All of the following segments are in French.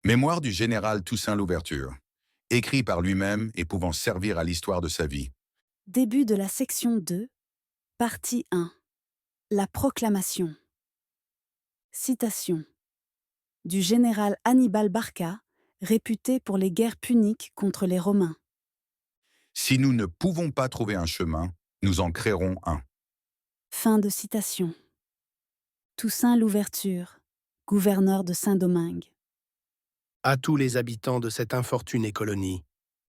Mémoire du général Toussaint Louverture, écrit par lui-même et pouvant servir à l'histoire de sa vie. Début de la section 2, partie 1. La proclamation. Citation. Du général Hannibal Barca, réputé pour les guerres puniques contre les Romains. Si nous ne pouvons pas trouver un chemin, nous en créerons un. Fin de citation. Toussaint Louverture, gouverneur de Saint-Domingue. À tous les habitants de cette infortunée colonie.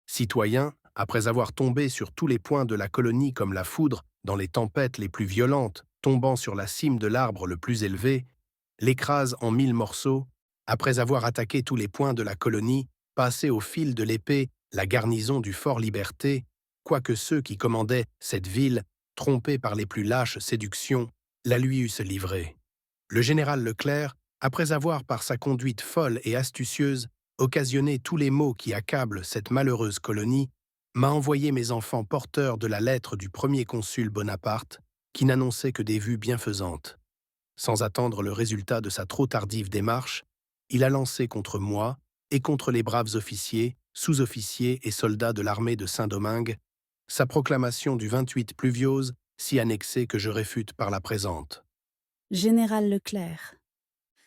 Citoyens, après avoir tombé sur tous les points de la colonie comme la foudre dans les tempêtes les plus violentes, tombant sur la cime de l'arbre le plus élevé, l'écrase en 1000 morceaux, après avoir attaqué tous les points de la colonie, passé au fil de l'épée la garnison du Fort Liberté, quoique ceux qui commandaient cette ville, trompés par les plus lâches séductions, la lui eussent livrée. Le général Leclerc, après avoir par sa conduite folle et astucieuse occasionné tous les maux qui accablent cette malheureuse colonie, m'a envoyé mes enfants porteurs de la lettre du premier consul Bonaparte, qui n'annonçait que des vues bienfaisantes. Sans attendre le résultat de sa trop tardive démarche, il a lancé contre moi et contre les braves officiers, sous-officiers et soldats de l'armée de Saint-Domingue sa proclamation du 28 Pluviose, si annexée que je réfute par la présente. Général Leclerc.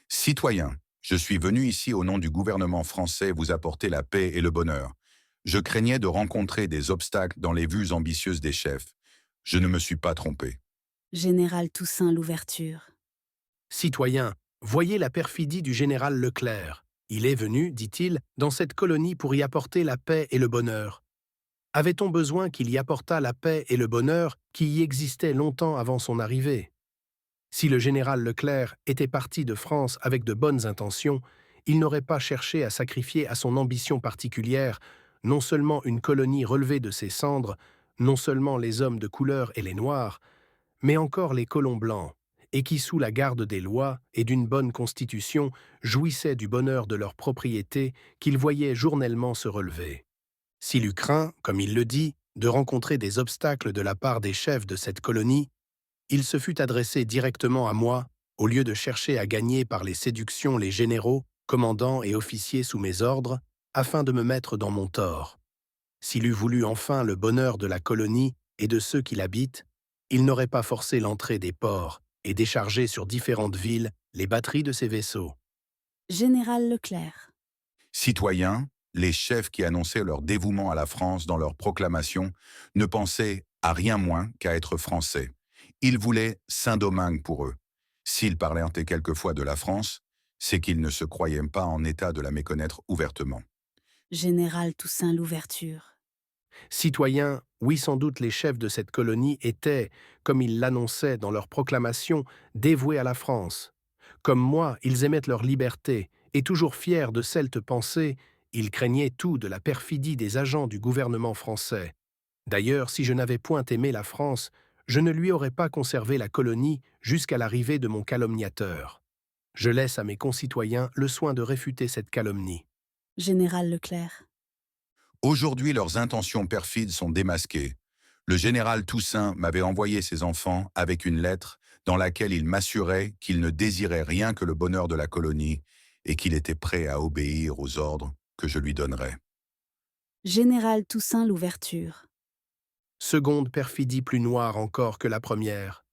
Citoyens, je suis venu ici au nom du gouvernement français vous apporter la paix et le bonheur. Je craignais de rencontrer des obstacles dans les vues ambitieuses des chefs. Je ne me suis pas trompé. Général Toussaint Louverture. Citoyens, voyez la perfidie du général Leclerc. Il est venu, dit-il, dans cette colonie pour y apporter la paix et le bonheur. Avait-on besoin qu'il y apportât la paix et le bonheur qui y existaient longtemps avant son arrivée? Si le général Leclerc était parti de France avec de bonnes intentions, il n'aurait pas cherché à sacrifier à son ambition particulière non seulement une colonie relevée de ses cendres, non seulement les hommes de couleur et les noirs, mais encore les colons blancs, et qui, sous la garde des lois et d'une bonne constitution, jouissaient du bonheur de leur propriété qu'ils voyaient journellement se relever. S'il eût craint, comme il le dit, de rencontrer des obstacles de la part des chefs de cette colonie, il se fut adressé directement à moi, au lieu de chercher à gagner par les séductions les généraux, commandants et officiers sous mes ordres, afin de me mettre dans mon tort. S'il eût voulu enfin le bonheur de la colonie et de ceux qui l'habitent, il n'aurait pas forcé l'entrée des ports et déchargé sur différentes villes les batteries de ses vaisseaux. Général Leclerc. Citoyens, les chefs qui annonçaient leur dévouement à la France dans leur proclamation ne pensaient à rien moins qu'à être français. Ils voulaient Saint-Domingue pour eux. S'ils parlaient quelquefois de la France, c'est qu'ils ne se croyaient pas en état de la méconnaître ouvertement. Général Toussaint Louverture. Citoyens, oui sans doute les chefs de cette colonie étaient, comme ils l'annonçaient dans leur proclamation, dévoués à la France. Comme moi, ils aimaient leur liberté, et toujours fiers de celte pensée, ils craignaient tout de la perfidie des agents du gouvernement français. D'ailleurs, si je n'avais point aimé la France, je ne lui aurais pas conservé la colonie jusqu'à l'arrivée de mon calomniateur. Je laisse à mes concitoyens le soin de réfuter cette calomnie. Général Leclerc. Aujourd'hui, leurs intentions perfides sont démasquées. Le général Toussaint m'avait envoyé ses enfants avec une lettre dans laquelle il m'assurait qu'il ne désirait rien que le bonheur de la colonie et qu'il était prêt à obéir aux ordres que je lui donnerais. Général Toussaint Louverture. Seconde perfidie plus noire encore que la première.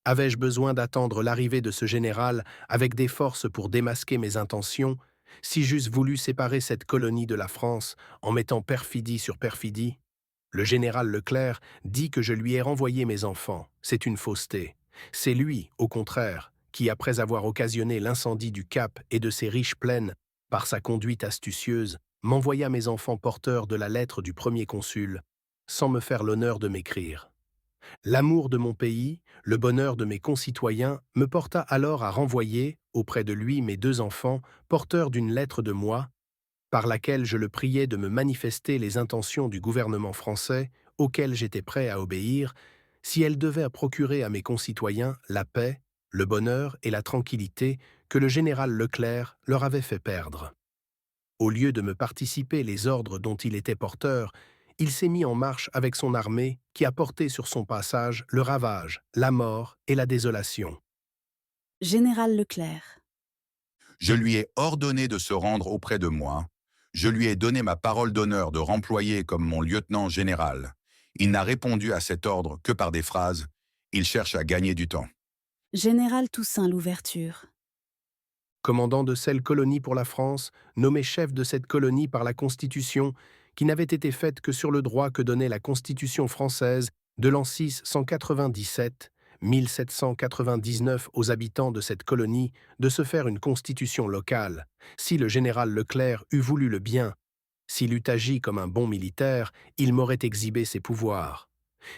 Avais-je besoin d'attendre l'arrivée de ce général avec des forces pour démasquer mes intentions, si j'eusse voulu séparer cette colonie de la France en mettant perfidie sur perfidie? Le général Leclerc dit que je lui ai renvoyé mes enfants. C'est une fausseté. C'est lui, au contraire, qui, après avoir occasionné l'incendie du Cap et de ses riches plaines par sa conduite astucieuse, m'envoya mes enfants porteurs de la lettre du premier consul, sans me faire l'honneur de m'écrire. L'amour de mon pays, le bonheur de mes concitoyens me porta alors à renvoyer, auprès de lui mes deux enfants, porteurs d'une lettre de moi, par laquelle je le priais de me manifester les intentions du gouvernement français, auxquelles j'étais prêt à obéir, si elles devaient procurer à mes concitoyens la paix, le bonheur et la tranquillité que le général Leclerc leur avait fait perdre. Au lieu de me participer les ordres dont il était porteur, il s'est mis en marche avec son armée qui a porté sur son passage le ravage, la mort et la désolation. Général Leclerc. Je lui ai ordonné de se rendre auprès de moi. Je lui ai donné ma parole d'honneur de remployer comme mon lieutenant général. Il n'a répondu à cet ordre que par des phrases. Il cherche à gagner du temps. Général Toussaint Louverture. Commandant de celle colonie pour la France, nommé chef de cette colonie par la Constitution, qui n'avait été faite que sur le droit que donnait la Constitution française de l'an 697, 1799 aux habitants de cette colonie de se faire une constitution locale, si le général Leclerc eût voulu le bien. S'il eût agi comme un bon militaire, il m'aurait exhibé ses pouvoirs.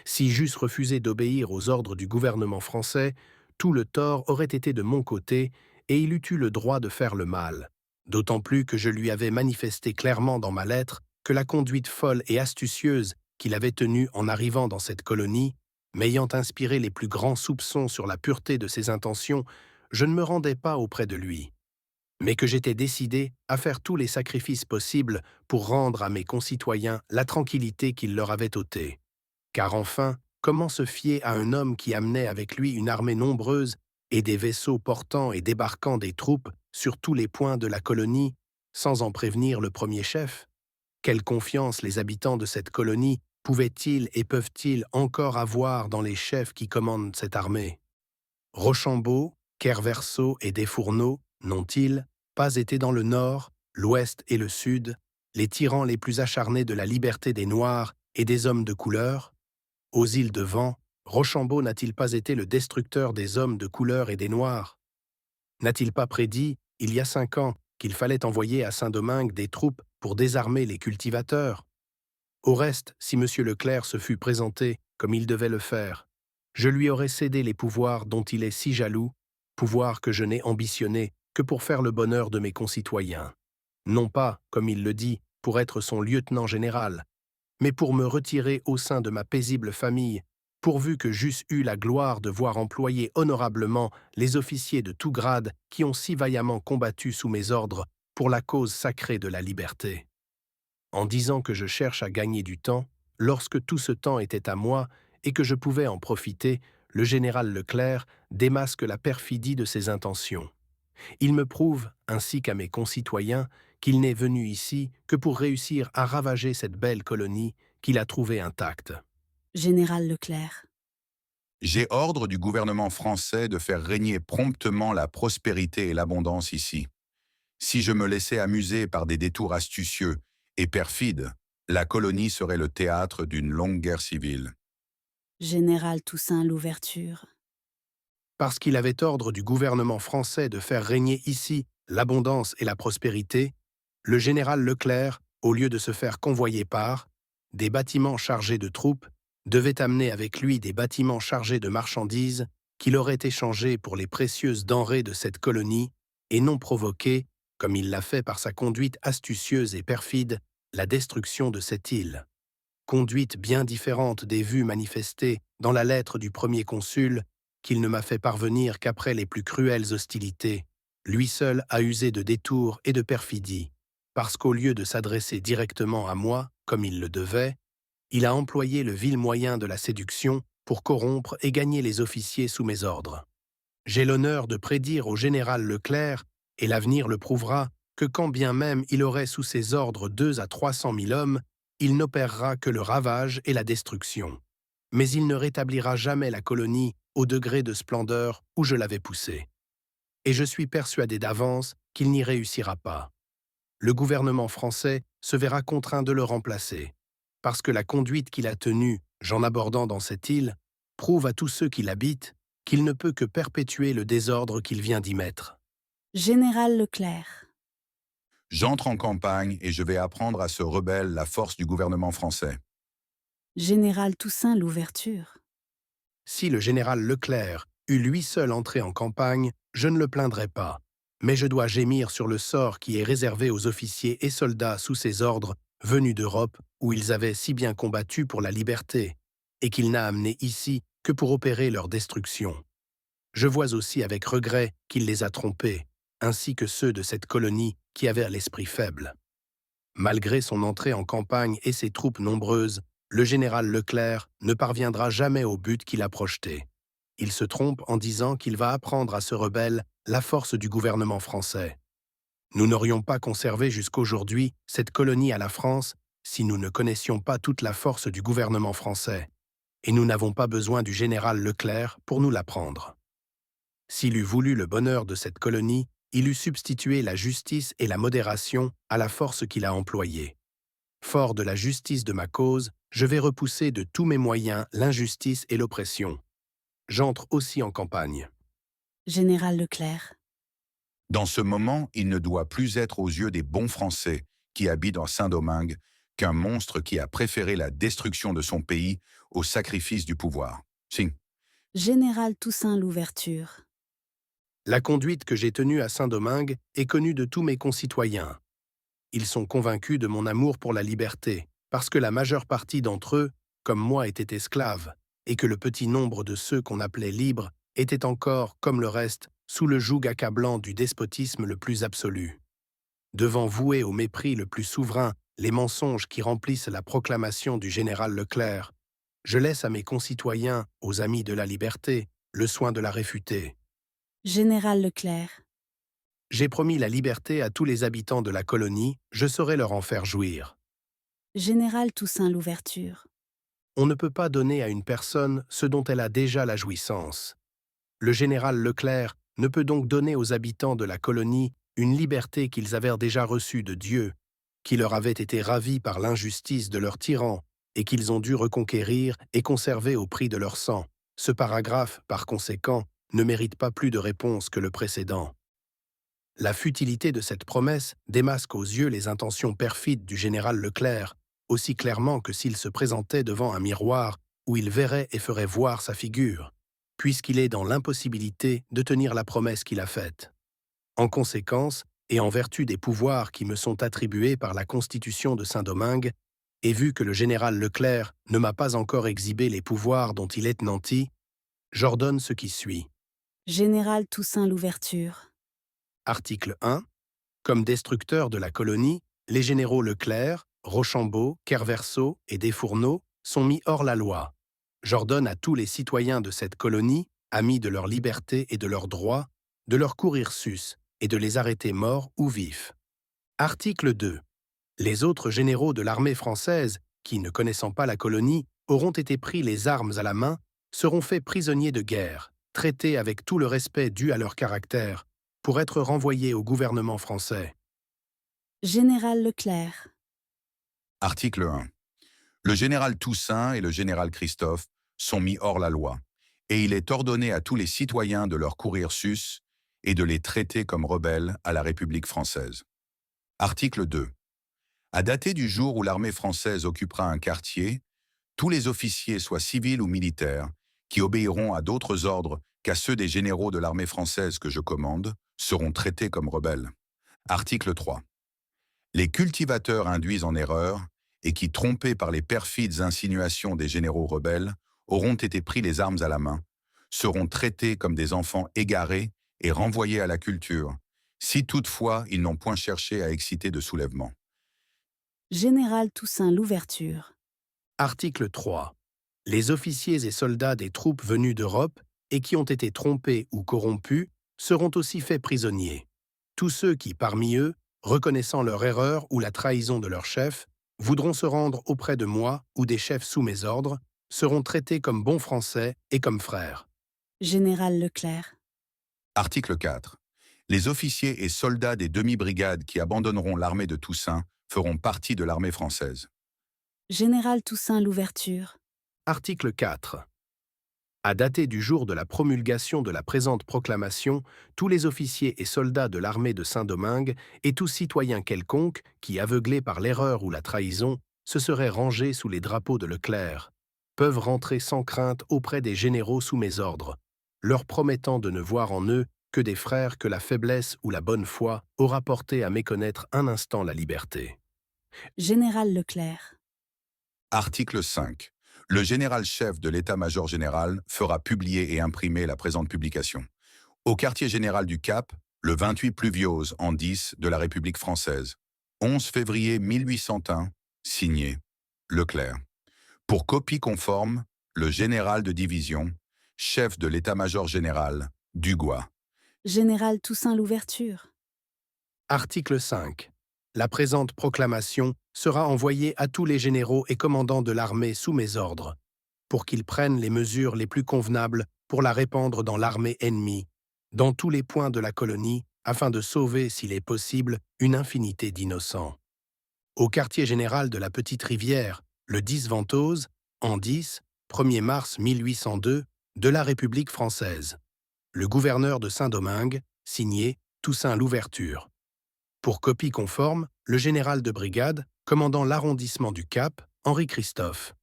Si j'eusse refusé d'obéir aux ordres du gouvernement français, tout le tort aurait été de mon côté et il eût eu le droit de faire le mal. D'autant plus que je lui avais manifesté clairement dans ma lettre que la conduite folle et astucieuse qu'il avait tenue en arrivant dans cette colonie, m'ayant inspiré les plus grands soupçons sur la pureté de ses intentions, je ne me rendais pas auprès de lui, mais que j'étais décidé à faire tous les sacrifices possibles pour rendre à mes concitoyens la tranquillité qu'il leur avait ôtée. Car enfin, comment se fier à un homme qui amenait avec lui une armée nombreuse et des vaisseaux portant et débarquant des troupes sur tous les points de la colonie, sans en prévenir le premier chef? Quelle confiance les habitants de cette colonie pouvaient-ils et peuvent-ils encore avoir dans les chefs qui commandent cette armée? Rochambeau, Kerverseau et Desfourneaux n'ont-ils pas été dans le nord, l'ouest et le sud, les tyrans les plus acharnés de la liberté des Noirs et des hommes de couleur? Aux îles de Vent, Rochambeau n'a-t-il pas été le destructeur des hommes de couleur et des Noirs? N'a-t-il pas prédit, il y a 5 ans, qu'il fallait envoyer à Saint-Domingue des troupes pour désarmer les cultivateurs? Au reste, si M. Leclerc se fût présenté comme il devait le faire, je lui aurais cédé les pouvoirs dont il est si jaloux, pouvoirs que je n'ai ambitionnés que pour faire le bonheur de mes concitoyens. Non pas, comme il le dit, pour être son lieutenant général, mais pour me retirer au sein de ma paisible famille, pourvu que j'eusse eu la gloire de voir employer honorablement les officiers de tout grade qui ont si vaillamment combattu sous mes ordres pour la cause sacrée de la liberté. En disant que je cherche à gagner du temps, lorsque tout ce temps était à moi et que je pouvais en profiter, le général Leclerc démasque la perfidie de ses intentions. Il me prouve, ainsi qu'à mes concitoyens, qu'il n'est venu ici que pour réussir à ravager cette belle colonie qu'il a trouvée intacte. Général Leclerc. J'ai ordre du gouvernement français de faire régner promptement la prospérité et l'abondance ici. Si je me laissais amuser par des détours astucieux et perfides, la colonie serait le théâtre d'une longue guerre civile. Général Toussaint Louverture. Parce qu'il avait ordre du gouvernement français de faire régner ici l'abondance et la prospérité, le général Leclerc, au lieu de se faire convoyer par des bâtiments chargés de troupes, devait amener avec lui des bâtiments chargés de marchandises qu'il aurait échangés pour les précieuses denrées de cette colonie et non provoquer, comme il l'a fait par sa conduite astucieuse et perfide, la destruction de cette île. Conduite bien différente des vues manifestées dans la lettre du premier consul, qu'il ne m'a fait parvenir qu'après les plus cruelles hostilités, lui seul a usé de détours et de perfidie, parce qu'au lieu de s'adresser directement à moi, comme il le devait, il a employé le vil moyen de la séduction pour corrompre et gagner les officiers sous mes ordres. J'ai l'honneur de prédire au général Leclerc, et l'avenir le prouvera, que quand bien même il aurait sous ses ordres 200 à 300 000 hommes, il n'opérera que le ravage et la destruction. Mais il ne rétablira jamais la colonie au degré de splendeur où je l'avais poussée. Et je suis persuadé d'avance qu'il n'y réussira pas. Le gouvernement français se verra contraint de le remplacer, parce que la conduite qu'il a tenue, j'en abordant dans cette île, prouve à tous ceux qui l'habitent qu'il ne peut que perpétuer le désordre qu'il vient d'y mettre. Général Leclerc. J'entre en campagne et je vais apprendre à ce rebelle la force du gouvernement français. Général Toussaint Louverture. Si le général Leclerc eût lui seul entré en campagne, je ne le plaindrais pas, mais je dois gémir sur le sort qui est réservé aux officiers et soldats sous ses ordres venus d'Europe où ils avaient si bien combattu pour la liberté, et qu'il n'a amené ici que pour opérer leur destruction. Je vois aussi avec regret qu'il les a trompés, ainsi que ceux de cette colonie qui avaient l'esprit faible. Malgré son entrée en campagne et ses troupes nombreuses, le général Leclerc ne parviendra jamais au but qu'il a projeté. Il se trompe en disant qu'il va apprendre à ce rebelle la force du gouvernement français. Nous n'aurions pas conservé jusqu'aujourd'hui cette colonie à la France si nous ne connaissions pas toute la force du gouvernement français, et nous n'avons pas besoin du général Leclerc pour nous l'apprendre. S'il eût voulu le bonheur de cette colonie, il eût substitué la justice et la modération à la force qu'il a employée. Fort de la justice de ma cause, je vais repousser de tous mes moyens l'injustice et l'oppression. J'entre aussi en campagne. Général Leclerc. Dans ce moment, il ne doit plus être aux yeux des bons Français qui habitent en Saint-Domingue qu'un monstre qui a préféré la destruction de son pays au sacrifice du pouvoir. Si. Général Toussaint Louverture. La conduite que j'ai tenue à Saint-Domingue est connue de tous mes concitoyens. Ils sont convaincus de mon amour pour la liberté, parce que la majeure partie d'entre eux, comme moi, étaient esclaves, et que le petit nombre de ceux qu'on appelait libres étaient encore, comme le reste, sous le joug accablant du despotisme le plus absolu. Devant vouer au mépris le plus souverain les mensonges qui remplissent la proclamation du général Leclerc, je laisse à mes concitoyens, aux amis de la liberté, le soin de la réfuter. Général Leclerc. J'ai promis la liberté à tous les habitants de la colonie, je saurai leur en faire jouir. Général Toussaint Louverture. On ne peut pas donner à une personne ce dont elle a déjà la jouissance. Le général Leclerc ne peut donc donner aux habitants de la colonie une liberté qu'ils avaient déjà reçue de Dieu, qui leur avait été ravie par l'injustice de leurs tyrans et qu'ils ont dû reconquérir et conserver au prix de leur sang. Ce paragraphe, par conséquent, ne mérite pas plus de réponse que le précédent. La futilité de cette promesse démasque aux yeux les intentions perfides du général Leclerc, aussi clairement que s'il se présentait devant un miroir où il verrait et ferait voir sa figure, puisqu'il est dans l'impossibilité de tenir la promesse qu'il a faite. En conséquence, et en vertu des pouvoirs qui me sont attribués par la Constitution de Saint-Domingue, et vu que le général Leclerc ne m'a pas encore exhibé les pouvoirs dont il est nanti, j'ordonne ce qui suit. Général Toussaint Louverture. Article 1. Comme destructeurs de la colonie, les généraux Leclerc, Rochambeau, Kerverseau et Desfourneaux sont mis hors la loi. J'ordonne à tous les citoyens de cette colonie, amis de leur liberté et de leurs droits, de leur courir sus et de les arrêter morts ou vifs. Article 2. Les autres généraux de l'armée française, qui, ne connaissant pas la colonie, auront été pris les armes à la main, seront faits prisonniers de guerre, traités avec tout le respect dû à leur caractère, pour être renvoyés au gouvernement français. Général Leclerc. Article 1. Le général Toussaint et le général Christophe sont mis hors la loi, et il est ordonné à tous les citoyens de leur courir sus et de les traiter comme rebelles à la République française. Article 2. À dater du jour où l'armée française occupera un quartier, tous les officiers, soit civils ou militaires, qui obéiront à d'autres ordres qu'à ceux des généraux de l'armée française que je commande, seront traités comme rebelles. Article 3. Les cultivateurs induits en erreur et qui, trompés par les perfides insinuations des généraux rebelles, auront été pris les armes à la main, seront traités comme des enfants égarés et renvoyés à la culture, si toutefois ils n'ont point cherché à exciter de soulèvement. Général Toussaint Louverture. Article 3. Les officiers et soldats des troupes venues d'Europe et qui ont été trompés ou corrompus seront aussi faits prisonniers. Tous ceux qui, parmi eux, reconnaissant leur erreur ou la trahison de leur chef, voudront se rendre auprès de moi ou des chefs sous mes ordres, seront traités comme bons Français et comme frères. Général Leclerc. Article 4. Les officiers et soldats des demi-brigades qui abandonneront l'armée de Toussaint feront partie de l'armée française. Général Toussaint Louverture. Article 4. À dater du jour de la promulgation de la présente proclamation, tous les officiers et soldats de l'armée de Saint-Domingue et tout citoyen quelconque qui, aveuglé par l'erreur ou la trahison, se serait rangé sous les drapeaux de Leclerc, peuvent rentrer sans crainte auprès des généraux sous mes ordres, leur promettant de ne voir en eux que des frères que la faiblesse ou la bonne foi aura porté à méconnaître un instant la liberté. Général Leclerc. Article 5. Le général-chef de l'état-major général fera publier et imprimer la présente publication. Au quartier général du Cap, le 28 Pluviose en 10 de la République française. 11 février 1801, signé Leclerc. Pour copie conforme, le général de division, chef de l'état-major général, Dugois. Général Toussaint Louverture. Article 5. La présente proclamation sera envoyée à tous les généraux et commandants de l'armée sous mes ordres, pour qu'ils prennent les mesures les plus convenables pour la répandre dans l'armée ennemie, dans tous les points de la colonie, afin de sauver, s'il est possible, une infinité d'innocents. Au quartier général de la Petite Rivière, le 10 Ventose, en 10, 1er mars 1802, de la République française. Le gouverneur de Saint-Domingue, signé Toussaint Louverture. Pour copie conforme, le général de brigade, commandant l'arrondissement du Cap, Henri Christophe.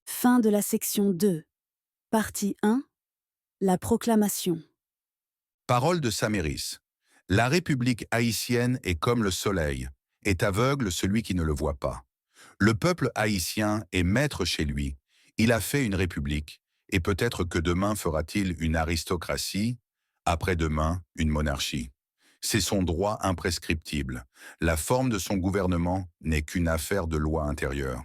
Fin de la section 2. Partie 1. La proclamation. Parole de Saméris. La République haïtienne est comme le soleil, est aveugle celui qui ne le voit pas. Le peuple haïtien est maître chez lui. Il a fait une république, et peut-être que demain fera-t-il une aristocratie, après-demain une monarchie. C'est son droit imprescriptible. La forme de son gouvernement n'est qu'une affaire de loi intérieure.